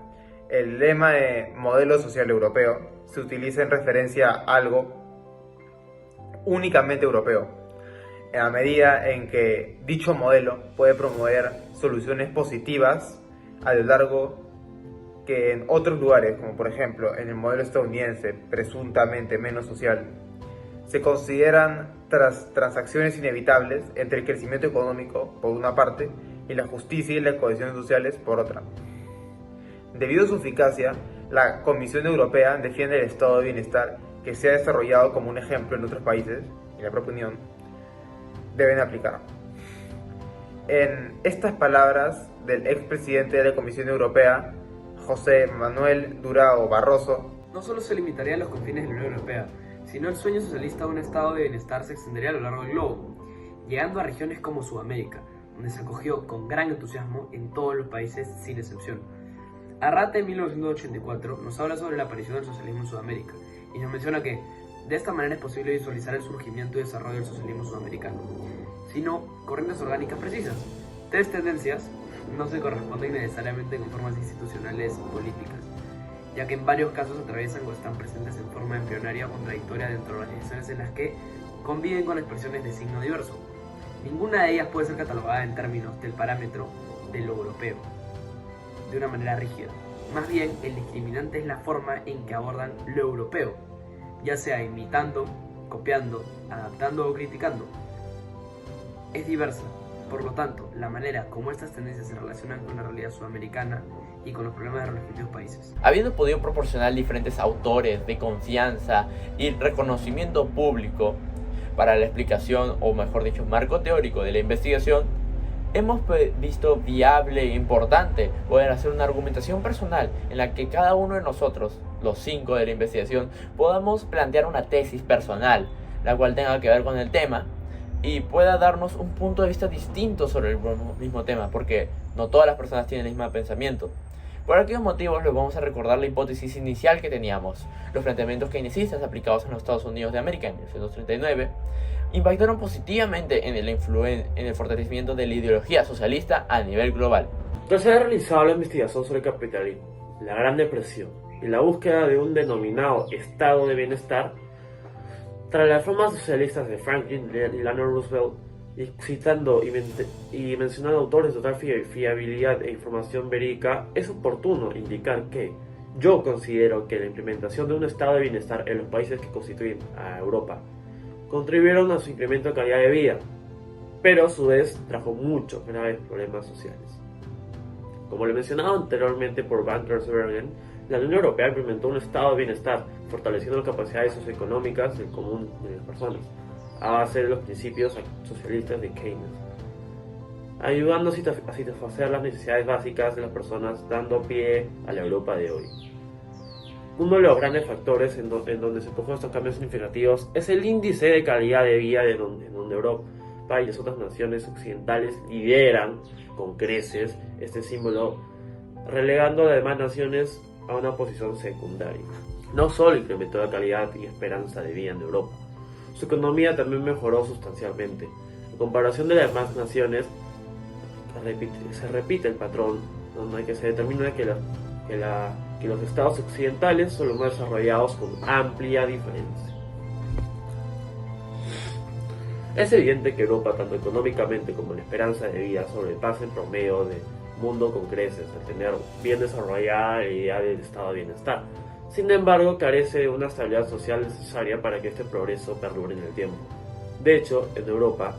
Speaker 4: el lema de modelo social europeo se utiliza en referencia a algo únicamente europeo, en la medida en que dicho modelo puede promover soluciones positivas a lo largo que en otros lugares, como por ejemplo en el modelo estadounidense, presuntamente menos social, se consideran transacciones inevitables entre el crecimiento económico, por una parte, y la justicia y las cohesiones sociales, por otra. Debido a su eficacia, la Comisión Europea defiende el estado de bienestar que se ha desarrollado como un ejemplo en otros países, y la propia Unión deben aplicar. En estas palabras del expresidente de la Comisión Europea, José Manuel Durão Barroso,
Speaker 3: no solo se limitaría a los confines de la Unión Europea, sino el sueño socialista de un estado de bienestar se extendería a lo largo del globo, llegando a regiones como Sudamérica, donde se acogió con gran entusiasmo en todos los países sin excepción. Arrate en 1984 nos habla sobre la aparición del socialismo en Sudamérica y nos menciona que de esta manera es posible visualizar el surgimiento y desarrollo del socialismo sudamericano, sino corrientes orgánicas precisas. Tres tendencias no se corresponden necesariamente con formas institucionales políticas, ya que en varios casos atraviesan o están presentes en forma embrionaria o contradictoria dentro de organizaciones en las que conviven con expresiones de signo diverso. Ninguna de ellas puede ser catalogada en términos del parámetro de lo europeo, de una manera rígida. Más bien, el discriminante es la forma en que abordan lo europeo, ya sea imitando, copiando, adaptando o criticando. Es diversa, por lo tanto, la manera como estas tendencias se relacionan con la realidad sudamericana y con los problemas de los respectivos países.
Speaker 1: Habiendo podido proporcionar diferentes autores de confianza y reconocimiento público para la explicación, o mejor dicho, marco teórico de la investigación, hemos visto viable e importante poder hacer una argumentación personal en la que cada uno de nosotros, los 5 de la investigación, podamos plantear una tesis personal, la cual tenga que ver con el tema y pueda darnos un punto de vista distinto sobre el mismo tema, porque no todas las personas tienen el mismo pensamiento. Por aquellos motivos les vamos a recordar la hipótesis inicial que teníamos. Los planteamientos keynesiistas aplicados en los Estados Unidos de América en 1939 impactaron positivamente en el fortalecimiento de la ideología socialista a nivel global.
Speaker 2: Tras haber realizado la investigación sobre el capitalismo, la Gran Depresión y la búsqueda de un denominado estado de bienestar, tras las reformas socialistas de Franklin Delano Roosevelt, y citando y mencionando autores de total fiabilidad e información verídica, es oportuno indicar que yo considero que la implementación de un estado de bienestar en los países que constituyen a Europa contribuyeron a su incremento de calidad de vida, pero a su vez trajo muchos graves problemas sociales. Como lo mencionado anteriormente por Van der Bergen, la Unión Europea implementó un estado de bienestar, fortaleciendo las capacidades socioeconómicas del común de las personas, a base de los principios socialistas de Keynes, ayudando a satisfacer las necesidades básicas de las personas, dando pie a la Europa de hoy. Uno de los grandes factores en donde se produjo estos cambios significativos es el índice de calidad de vida en donde Europa y las otras naciones occidentales lideran con creces este símbolo, relegando a las demás naciones a una posición secundaria. No solo incrementó la calidad y esperanza de vida en Europa, su economía también mejoró sustancialmente. En comparación de las demás naciones, se repite el patrón, donde se determina que los estados occidentales son los más desarrollados con amplia diferencia. Es evidente que Europa, tanto económicamente como en esperanza de vida, sobrepasa el promedio del mundo con creces al tener bien desarrollada la idea del estado de bienestar. Sin embargo, carece de una estabilidad social necesaria para que este progreso perdure en el tiempo. De hecho, en Europa,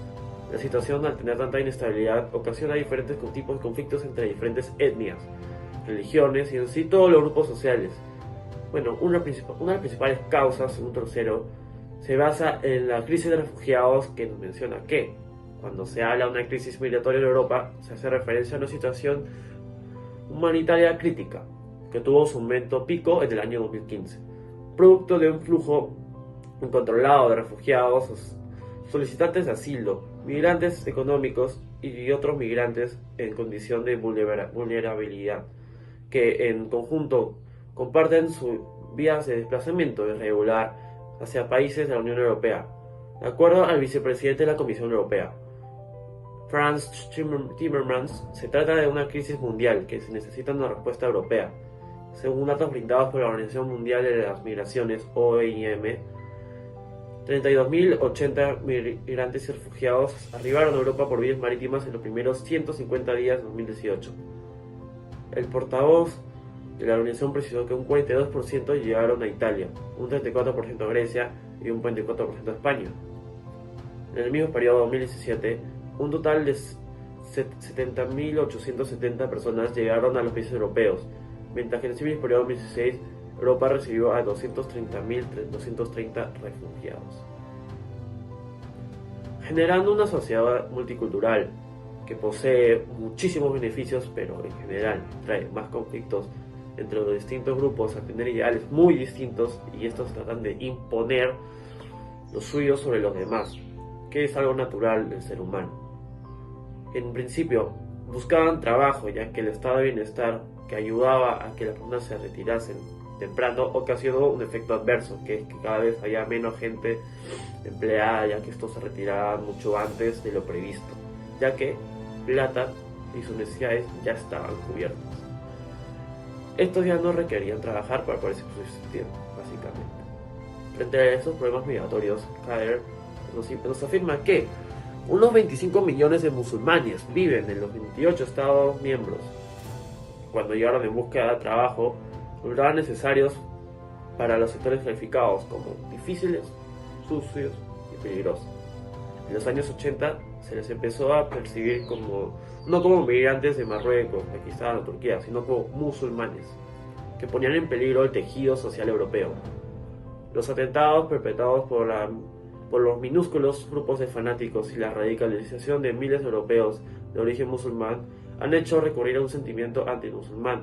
Speaker 2: la situación al tener tanta inestabilidad ocasiona diferentes tipos de conflictos entre diferentes etnias, religiones y en sí todos los grupos sociales. Bueno, una de las principales causas, según Tercero, se basa en la crisis de refugiados, que nos menciona que cuando se habla de una crisis migratoria en Europa se hace referencia a una situación humanitaria crítica que tuvo su momento pico en el año 2015, producto de un flujo incontrolado de refugiados, solicitantes de asilo, migrantes económicos y otros migrantes en condición de vulnerabilidad, que en conjunto comparten sus vías de desplazamiento irregular hacia países de la Unión Europea. De acuerdo al vicepresidente de la Comisión Europea, Frans Timmermans, se trata de una crisis mundial que se necesita una respuesta europea. Según datos brindados por la Organización Mundial de las Migraciones, OIM, 32.080 migrantes y refugiados arribaron a Europa por vías marítimas en los primeros 150 días de 2018. El portavoz de la organización precisó que un 42% llegaron a Italia, un 34% a Grecia y un 24% a España. En el mismo periodo 2017, un total de 70.870 personas llegaron a los países europeos, mientras que en el mismo periodo 2016 Europa recibió a 230.230 refugiados. Generando una sociedad multicultural que posee muchísimos beneficios, pero en general trae más conflictos entre los distintos grupos al tener ideales muy distintos, y estos tratan de imponer los suyos sobre los demás, que es algo natural del ser humano. En principio buscaban trabajo, ya que el estado de bienestar que ayudaba a que las personas se retirasen temprano ocasionó un efecto adverso, que es que cada vez había menos gente empleada, ya que estos se retiraban mucho antes de lo previsto, ya que plata y sus necesidades ya estaban cubiertas. Estos ya no requerían trabajar para poder subsistir, básicamente. Frente a esos problemas migratorios, Kader nos afirma que unos 25 millones de musulmanes viven en los 28 estados miembros. Cuando llegaron en búsqueda de trabajo, resultaban necesarios para los sectores calificados como difíciles, sucios y peligrosos. En los años 80 se les empezó a percibir no como migrantes de Marruecos, Pakistán o Turquía, sino como musulmanes, que ponían en peligro el tejido social europeo. Los atentados perpetrados por los minúsculos grupos de fanáticos y la radicalización de miles de europeos de origen musulmán han hecho recurrir a un sentimiento antimusulmán,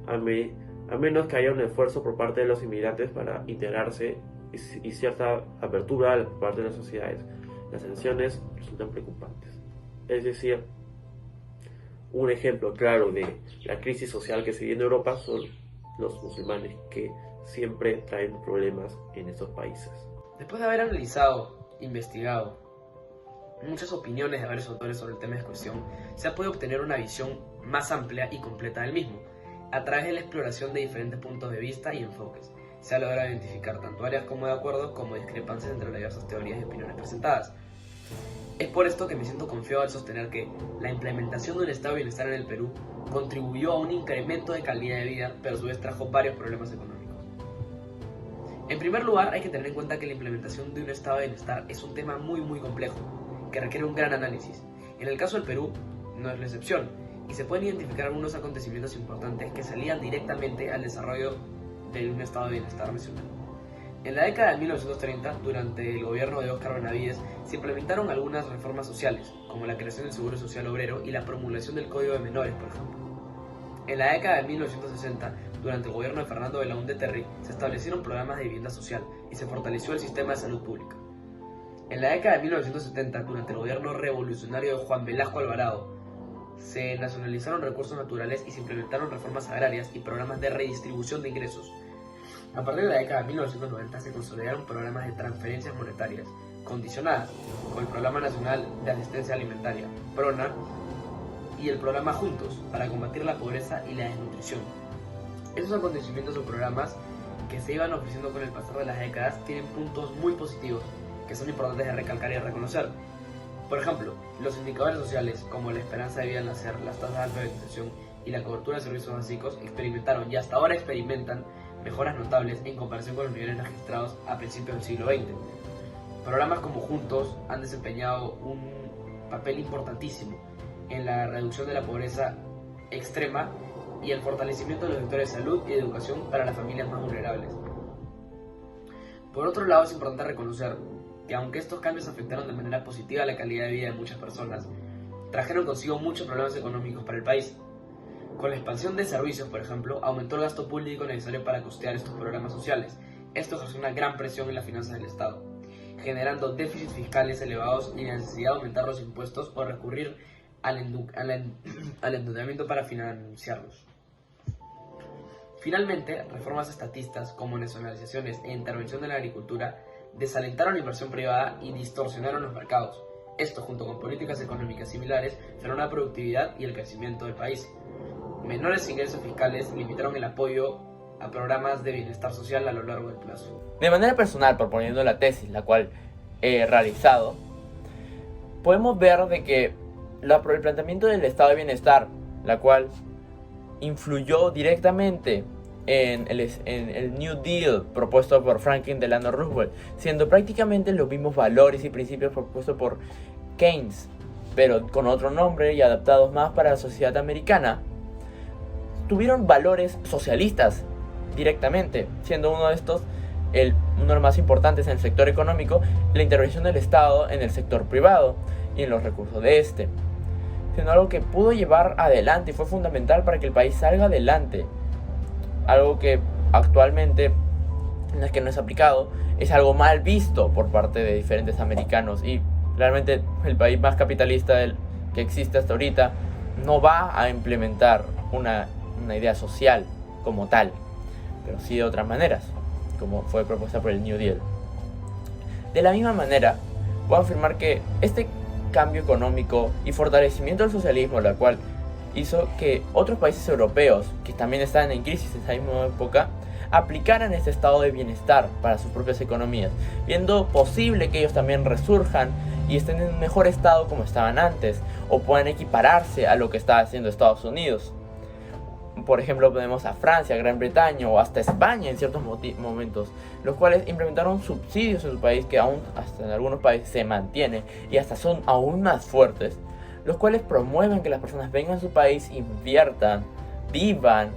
Speaker 2: a menos que haya un esfuerzo por parte de los inmigrantes para integrarse y cierta apertura por parte de las sociedades. Las tensiones resultan preocupantes. Es decir, un ejemplo claro de la crisis social que se vive en Europa son los musulmanes, que siempre traen problemas en estos países.
Speaker 3: Después de haber analizado, investigado muchas opiniones de varios autores sobre el tema de cuestión, se ha podido obtener una visión más amplia y completa del mismo. A través de la exploración de diferentes puntos de vista y enfoques, se ha logrado identificar tanto áreas como de acuerdo como discrepancias entre las diversas teorías y opiniones presentadas. Es por esto que me siento confiado al sostener que la implementación de un estado de bienestar en el Perú contribuyó a un incremento de calidad de vida, pero a su vez trajo varios problemas económicos. En primer lugar, hay que tener en cuenta que la implementación de un estado de bienestar es un tema muy complejo, que requiere un gran análisis. En el caso del Perú, no es la excepción, y se pueden identificar algunos acontecimientos importantes que salían directamente al desarrollo de un estado de bienestar nacional. En la década de 1930, durante el gobierno de Óscar Benavides, se implementaron algunas reformas sociales, como la creación del Seguro Social Obrero y la promulgación del Código de Menores, por ejemplo. En la década de 1960, durante el gobierno de Fernando Belaúnde Terry, se establecieron programas de vivienda social y se fortaleció el sistema de salud pública. En la década de 1970, durante el gobierno revolucionario de Juan Velasco Alvarado, se nacionalizaron recursos naturales y se implementaron reformas agrarias y programas de redistribución de ingresos. A partir de la década de 1990 se consolidaron programas de transferencias monetarias condicionadas con el Programa Nacional de Asistencia Alimentaria, PRONA, y el programa Juntos para combatir la pobreza y la desnutrición. Esos acontecimientos o programas que se iban ofreciendo con el pasar de las décadas tienen puntos muy positivos que son importantes de recalcar y reconocer. Por ejemplo, los indicadores sociales como la esperanza de vida al nacer, las tasas de alfabetización y la cobertura de servicios básicos experimentaron y hasta ahora experimentan mejoras notables en comparación con los niveles registrados a principios del siglo XX. Programas como Juntos han desempeñado un papel importantísimo en la reducción de la pobreza extrema y el fortalecimiento de los sectores de salud y educación para las familias más vulnerables. Por otro lado, es importante reconocer que aunque estos cambios afectaron de manera positiva la calidad de vida de muchas personas, trajeron consigo muchos problemas económicos para el país. Con la expansión de servicios, por ejemplo, aumentó el gasto público necesario para costear estos programas sociales. Esto ejerció una gran presión en las finanzas del Estado, generando déficits fiscales elevados y la necesidad de aumentar los impuestos o recurrir al endeudamiento para financiarlos. Finalmente, reformas estatistas como nacionalizaciones e intervención de la agricultura desalentaron la inversión privada y distorsionaron los mercados. Esto, junto con políticas económicas similares, frenó la productividad y el crecimiento del país. Menores ingresos fiscales limitaron el apoyo a programas de bienestar social a lo largo del plazo.
Speaker 1: De manera personal, proponiendo la tesis, la cual he realizado, podemos ver de que el planteamiento del estado de bienestar, la cual influyó directamente en el New Deal propuesto por Franklin Delano Roosevelt, siendo prácticamente los mismos valores y principios propuestos por Keynes, pero con otro nombre y adaptados más para la sociedad americana, tuvieron valores socialistas directamente, siendo uno de estos uno de los más importantes en el sector económico, la intervención del Estado en el sector privado y en los recursos de este, siendo algo que pudo llevar adelante y fue fundamental para que el país salga adelante. Algo que actualmente, en el que no es aplicado, es algo mal visto por parte de diferentes americanos, y realmente el país más capitalista que existe hasta ahorita no va a implementar una idea social como tal, pero sí de otras maneras, como fue propuesta por el New Deal. De la misma manera, puedo afirmar que este cambio económico y fortalecimiento del socialismo, la cual hizo que otros países europeos, que también estaban en crisis en esa misma época, aplicaran este estado de bienestar para sus propias economías, viendo posible que ellos también resurjan y estén en un mejor estado como estaban antes, o puedan equipararse a lo que estaba haciendo Estados Unidos. Por ejemplo, tenemos a Francia, Gran Bretaña o hasta España en ciertos momentos, los cuales implementaron subsidios en su país que aún hasta en algunos países se mantiene y hasta son aún más fuertes, los cuales promueven que las personas vengan a su país, inviertan, vivan,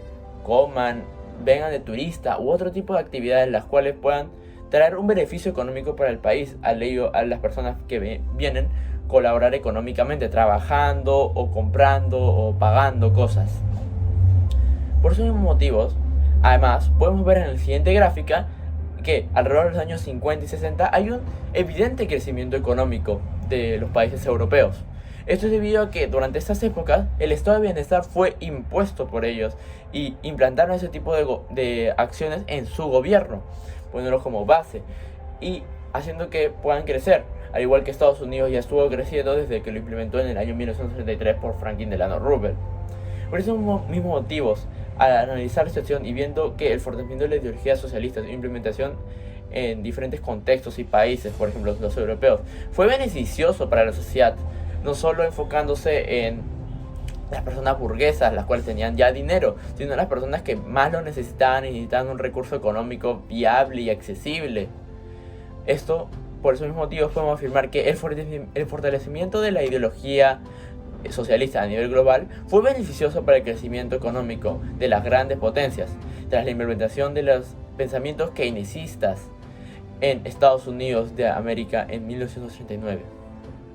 Speaker 1: coman, vengan de turista u otro tipo de actividades las cuales puedan traer un beneficio económico para el país a las personas que vienen colaborar económicamente, trabajando o comprando o pagando cosas. Por esos mismos motivos, además, podemos ver en la siguiente gráfica que alrededor de los años 50 y 60 hay un evidente crecimiento económico de los países europeos. Esto es debido a que durante estas épocas el estado de bienestar fue impuesto por ellos y implantaron ese tipo de acciones en su gobierno, poniéndolo como base y haciendo que puedan crecer, al igual que Estados Unidos ya estuvo creciendo desde que lo implementó en el año 1933 por Franklin Delano Roosevelt. Por esos mismos motivos, al analizar la situación y viendo que el fortalecimiento de la ideología socialista, su implementación en diferentes contextos y países, por ejemplo los europeos, fue beneficioso para la sociedad, no solo enfocándose en las personas burguesas, las cuales tenían ya dinero, sino las personas que más lo necesitaban y necesitaban un recurso económico viable y accesible. Esto, por esos mismos motivos, podemos afirmar que el fortalecimiento de la ideología
Speaker 6: socialista a nivel global fue beneficioso para el crecimiento económico de las grandes potencias, tras la implementación de los pensamientos keynesistas en Estados Unidos de América en 1989.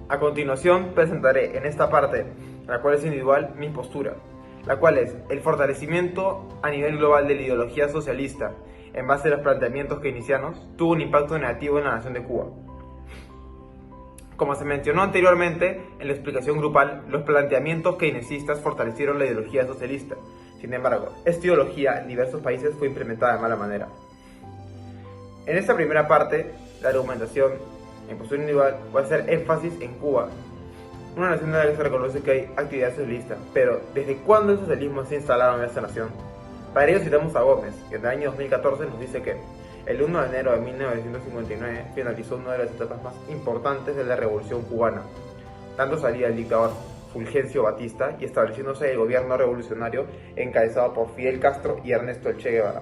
Speaker 4: A continuación presentaré en esta parte, la cual es individual, mi postura, la cual es el fortalecimiento a nivel global de la ideología socialista en base a los planteamientos keynesianos tuvo un impacto negativo en la nación de Cuba. Como se mencionó anteriormente en la explicación grupal, los planteamientos keynesistas fortalecieron la ideología socialista. Sin embargo, esta ideología en diversos países fue implementada de mala manera. En esta primera parte, la argumentación en postura individual va a hacer énfasis en Cuba, una nación en la que se reconoce que hay actividad socialista, pero ¿desde cuándo el socialismo se ha instalado en esta nación? Para ello citamos a Gómez, que en el año 2014 nos dice que el 1 de enero de 1959 finalizó una de las etapas más importantes de la Revolución Cubana, dando salida al dictador Fulgencio Batista y estableciéndose el gobierno revolucionario encabezado por Fidel Castro y Ernesto Che Guevara.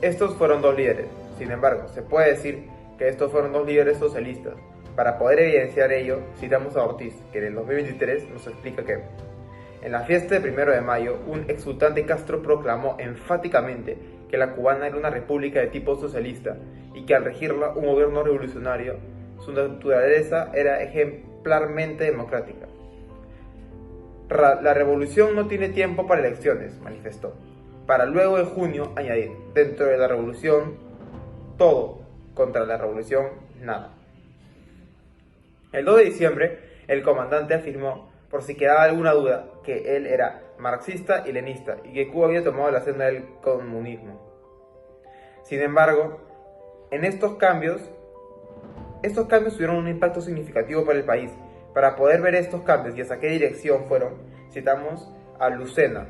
Speaker 4: Estos fueron dos líderes, sin embargo, se puede decir que estos fueron dos líderes socialistas. Para poder evidenciar ello, citamos a Ortiz, que en el 2023 nos explica que en la fiesta del 1 de mayo, un exultante Castro proclamó enfáticamente que la cubana era una república de tipo socialista y que al regirla un gobierno revolucionario, su naturaleza era ejemplarmente democrática. La revolución no tiene tiempo para elecciones, manifestó, para luego en junio añadir, dentro de la revolución, todo, contra la revolución, nada. El 2 de diciembre, el comandante afirmó, por si quedaba alguna duda, que él era marxista y leninista y que Cuba había tomado la senda del comunismo. Sin embargo, estos cambios tuvieron un impacto significativo para el país. Para poder ver estos cambios y hacia qué dirección fueron, citamos a Lucena,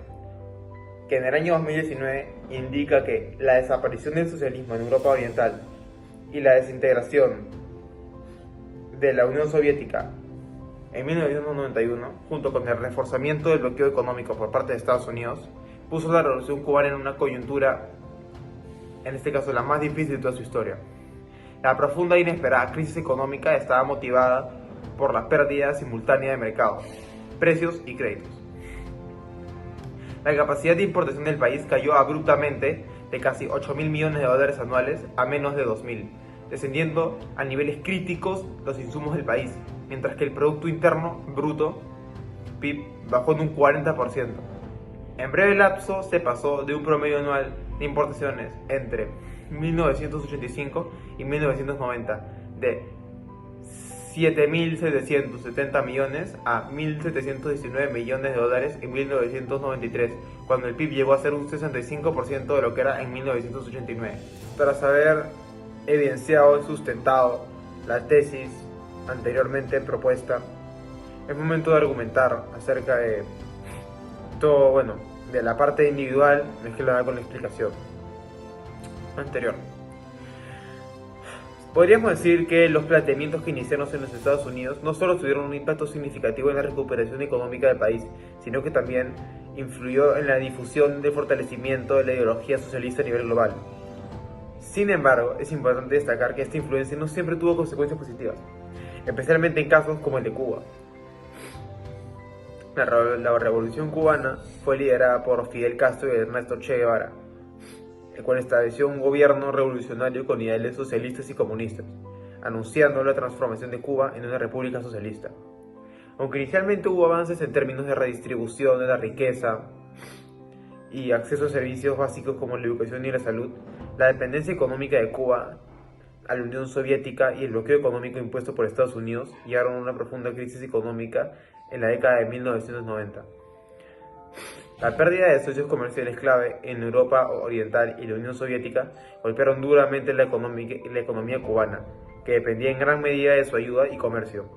Speaker 4: que en el año 2019 indica que la desaparición del socialismo en Europa Oriental y la desintegración de la Unión Soviética en 1991, junto con el reforzamiento del bloqueo económico por parte de Estados Unidos, puso a la revolución cubana en una coyuntura, en este caso la más difícil de toda su historia. La profunda e inesperada crisis económica estaba motivada por la pérdida simultánea de mercados, precios y créditos. La capacidad de importación del país cayó abruptamente de casi 8.000 millones de dólares anuales a menos de 2.000, descendiendo a niveles críticos los insumos del país, mientras que el Producto Interno Bruto, PIB, bajó en un 40%. En breve lapso se pasó de un promedio anual de importaciones entre 1985 y 1990 de 7.770 millones a 1.719 millones de dólares en 1993, cuando el PIB llegó a ser un 65% de lo que era en 1989. Tras haber evidenciado y sustentado la tesis anteriormente propuesta, es momento de argumentar acerca de todo, de la parte individual mezclada con la explicación anterior. Podríamos decir que los planteamientos keynesianos en los Estados Unidos no solo tuvieron un impacto significativo en la recuperación económica del país, sino que también influyó en la difusión del fortalecimiento de la ideología socialista a nivel global. Sin embargo, es importante destacar que esta influencia no siempre tuvo consecuencias positivas, especialmente en casos como el de Cuba. La revolución cubana fue liderada por Fidel Castro y Ernesto Che Guevara, el cual estableció un gobierno revolucionario con ideales socialistas y comunistas, anunciando la transformación de Cuba en una república socialista. Aunque inicialmente hubo avances en términos de redistribución de la riqueza y acceso a servicios básicos como la educación y la salud, la dependencia económica de Cuba a la Unión Soviética y el bloqueo económico impuesto por Estados Unidos llevaron a una profunda crisis económica en la década de 1990. La pérdida de socios comerciales clave en Europa Oriental y la Unión Soviética golpearon duramente la economía cubana, que dependía en gran medida de su ayuda y comercio.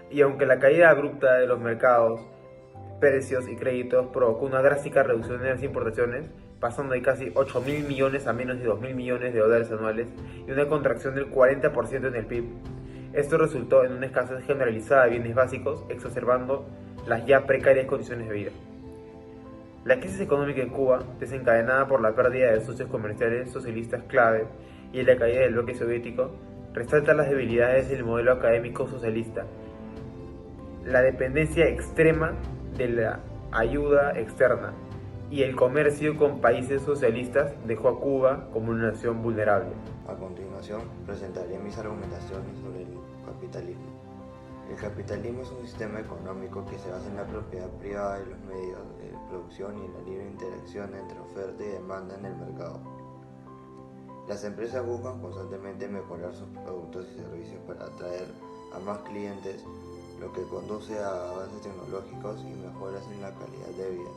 Speaker 4: Y aunque la caída abrupta de los mercados, precios y créditos provocó una drástica reducción de las importaciones, pasando de casi 8.000 millones a menos de 2.000 millones de dólares anuales y una contracción del 40% en el PIB, esto resultó en una escasez generalizada de bienes básicos, exacerbando las ya precarias condiciones de vida. La crisis económica en Cuba, desencadenada por la pérdida de socios comerciales socialistas clave y la caída del bloque soviético, resalta las debilidades del modelo académico socialista, la dependencia extrema de la ayuda externa y el comercio con países socialistas dejó a Cuba como una nación vulnerable.
Speaker 5: A continuación, presentaré mis argumentaciones sobre el capitalismo. El capitalismo es un sistema económico que se basa en la propiedad privada de los medios de producción y en la libre interacción entre oferta y demanda en el mercado. Las empresas buscan constantemente mejorar sus productos y servicios para atraer a más clientes, lo que conduce a avances tecnológicos y mejoras en la calidad de vida.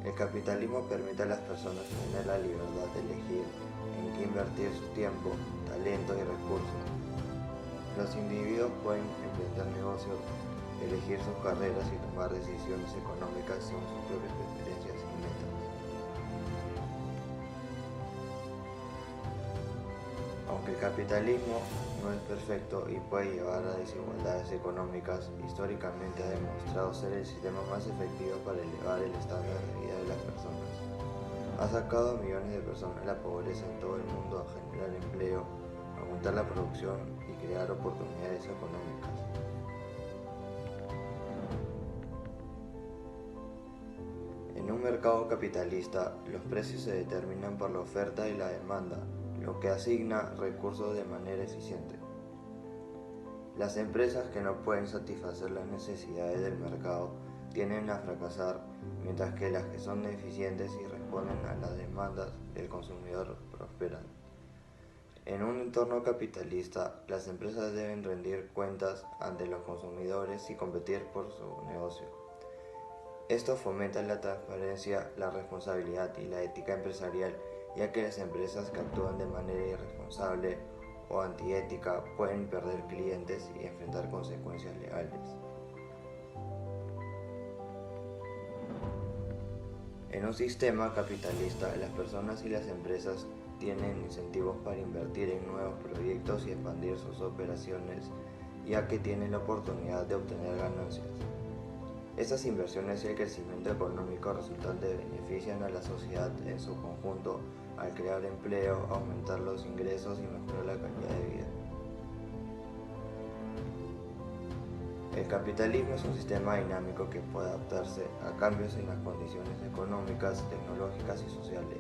Speaker 5: El capitalismo permite a las personas tener la libertad de elegir en qué invertir su tiempo, talento y recursos. Los individuos pueden emprender negocios, elegir sus carreras y tomar decisiones económicas según sus propias preferencias y metas. Aunque el capitalismo no es perfecto y puede llevar a desigualdades económicas, históricamente ha demostrado ser el sistema más efectivo para elevar el estándar de vida de las personas. Ha sacado a millones de personas de la pobreza en todo el mundo a generar empleo, aumentar la producción y crear oportunidades económicas. En un mercado capitalista, los precios se determinan por la oferta y la demanda, lo que asigna recursos de manera eficiente. Las empresas que no pueden satisfacer las necesidades del mercado tienden a fracasar, mientras que las que son eficientes y responden a las demandas del consumidor prosperan. En un entorno capitalista, las empresas deben rendir cuentas ante los consumidores y competir por su negocio. Esto fomenta la transparencia, la responsabilidad y la ética empresarial, ya que las empresas que actúan de manera irresponsable o antiética pueden perder clientes y enfrentar consecuencias legales. En un sistema capitalista, las personas y las empresas tienen incentivos para invertir en nuevos proyectos y expandir sus operaciones, ya que tienen la oportunidad de obtener ganancias. Estas inversiones y el crecimiento económico resultante benefician a la sociedad en su conjunto al crear empleo, aumentar los ingresos y mejorar la calidad de vida. El capitalismo es un sistema dinámico que puede adaptarse a cambios en las condiciones económicas, tecnológicas y sociales.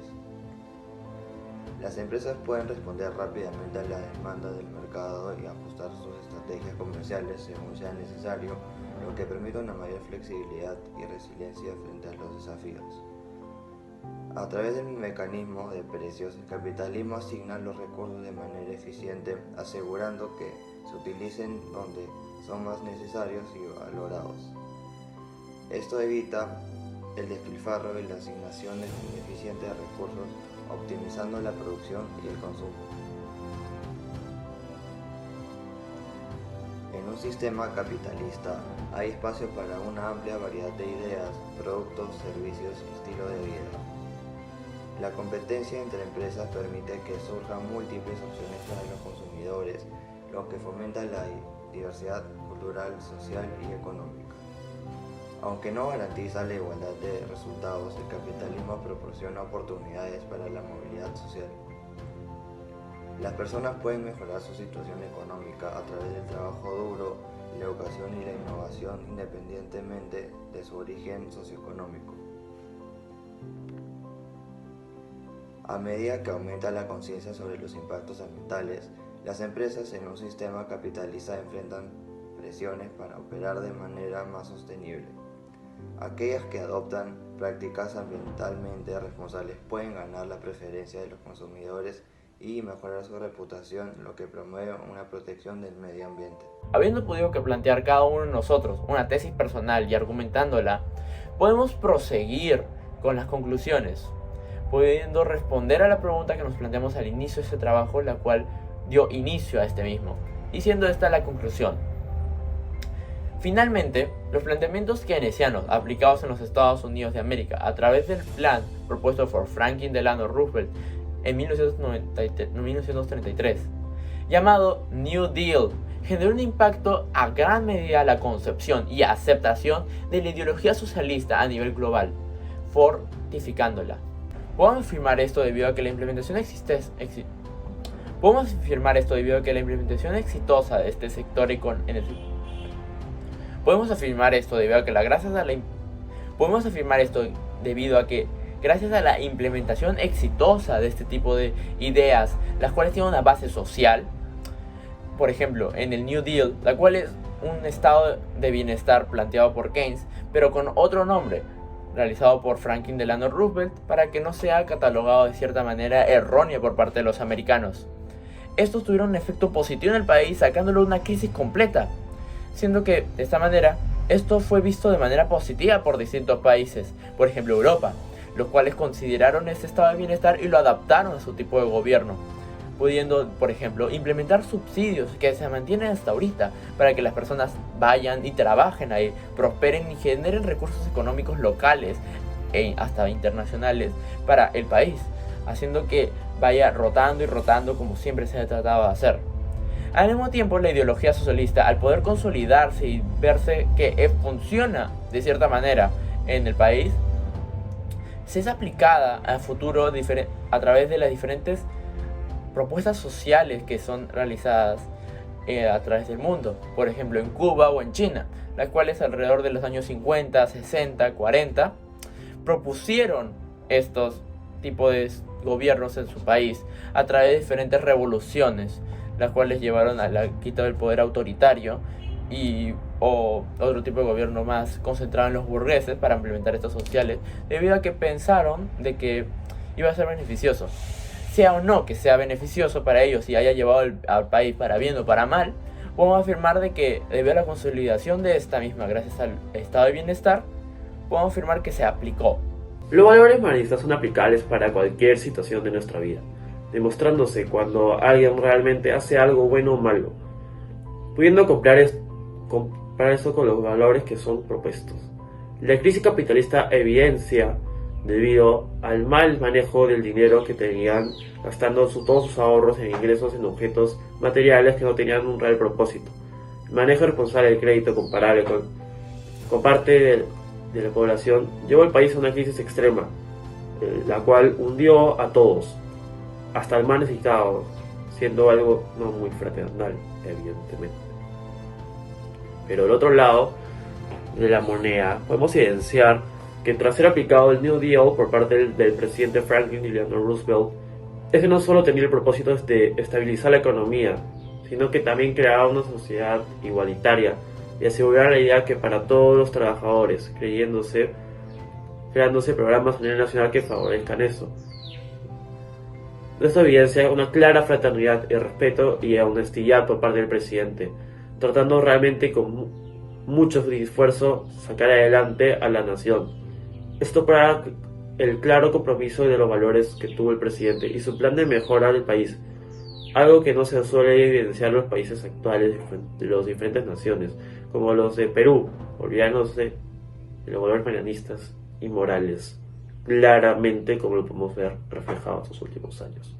Speaker 5: Las empresas pueden responder rápidamente a la demanda del mercado y ajustar sus estrategias comerciales según sea necesario, lo que permite una mayor flexibilidad y resiliencia frente a los desafíos. A través del mecanismo de precios, el capitalismo asigna los recursos de manera eficiente, asegurando que se utilicen donde son más necesarios y valorados. Esto evita el despilfarro y la asignación ineficiente de recursos, optimizando la producción y el consumo. En un sistema capitalista hay espacio para una amplia variedad de ideas, productos, servicios y estilo de vida. La competencia entre empresas permite que surjan múltiples opciones para los consumidores, lo que fomenta la diversidad cultural, social y económica. Aunque no garantiza la igualdad de resultados, el capitalismo proporciona oportunidades para la movilidad social. Las personas pueden mejorar su situación económica a través del trabajo duro, la educación y la innovación independientemente de su origen socioeconómico. A medida que aumenta la conciencia sobre los impactos ambientales, las empresas en un sistema capitalista enfrentan presiones para operar de manera más sostenible. Aquellas que adoptan prácticas ambientalmente responsables pueden ganar la preferencia de los consumidores y mejorar su reputación, lo que promueve una protección del medio ambiente.
Speaker 1: Habiendo podido plantear cada uno de nosotros una tesis personal y argumentándola, podemos proseguir con las conclusiones, pudiendo responder a la pregunta que nos planteamos al inicio de este trabajo, la cual dio inicio a este mismo, y siendo esta la conclusión. Finalmente, los planteamientos keynesianos aplicados en los Estados Unidos de América a través del plan propuesto por Franklin Delano Roosevelt en 1933, llamado New Deal, generó un impacto a gran medida la concepción y aceptación de la ideología socialista a nivel global, fortificándola. Podemos afirmar esto debido a que la implementación exitosa de este sector Podemos afirmar esto debido a que gracias a la implementación exitosa de este tipo de ideas, las cuales tienen una base social, por ejemplo, en el New Deal, la cual es un estado de bienestar planteado por Keynes, pero con otro nombre, realizado por Franklin Delano Roosevelt, para que no sea catalogado de cierta manera errónea por parte de los americanos. Estos tuvieron un efecto positivo en el país, sacándolo de una crisis completa, siendo que, de esta manera, esto fue visto de manera positiva por distintos países, por ejemplo Europa, los cuales consideraron este estado de bienestar y lo adaptaron a su tipo de gobierno, pudiendo, por ejemplo, implementar subsidios que se mantienen hasta ahorita para que las personas vayan y trabajen ahí, prosperen y generen recursos económicos locales e hasta internacionales para el país, haciendo que vaya rotando y rotando como siempre se ha tratado de hacer. Al mismo tiempo, la ideología socialista, al poder consolidarse y verse que funciona de cierta manera en el país, se es aplicada a futuro a través de las diferentes propuestas sociales que son realizadas a través del mundo, por ejemplo en Cuba o en China, las cuales alrededor de los años 50, 60, 40 propusieron estos tipos de gobiernos en su país a través de diferentes revoluciones, las cuales llevaron a la quita del poder autoritario o otro tipo de gobierno más concentrado en los burgueses para implementar estos sociales, debido a que pensaron de que iba a ser beneficioso. Sea o no que sea beneficioso para ellos y haya llevado al país para bien o para mal, podemos afirmar de que debido a la consolidación de esta misma gracias al estado de bienestar, podemos afirmar que se aplicó.
Speaker 2: Los valores marxistas son aplicables para cualquier situación de nuestra vida, demostrándose cuando alguien realmente hace algo bueno o malo, pudiendo comparar esto con los valores que son propuestos. La crisis capitalista evidencia debido al mal manejo del dinero que tenían, gastando todos sus ahorros en ingresos en objetos materiales que no tenían un real propósito. El manejo responsable del crédito comparable con parte de la población llevó al país a una crisis extrema, la cual hundió a todos, hasta el más necesitado, siendo algo no muy fraternal, evidentemente. Pero del otro lado de la moneda podemos evidenciar que tras ser aplicado el New Deal por parte del presidente Franklin Delano Roosevelt, ese no solo tenía el propósito de estabilizar la economía, sino que también crear una sociedad igualitaria y asegurar la idea que para todos los trabajadores, creándose programas a nivel nacional que favorezcan eso. Esto evidencia una clara fraternidad y respeto y honestidad por parte del presidente, tratando realmente con mucho esfuerzo sacar adelante a la nación. Esto para el claro compromiso de los valores que tuvo el presidente y su plan de mejora del país, algo que no se suele evidenciar en los países actuales de las diferentes naciones, como los de Perú, olvidándose de los valores marianistas y morales, claramente como lo podemos ver reflejado en estos últimos años.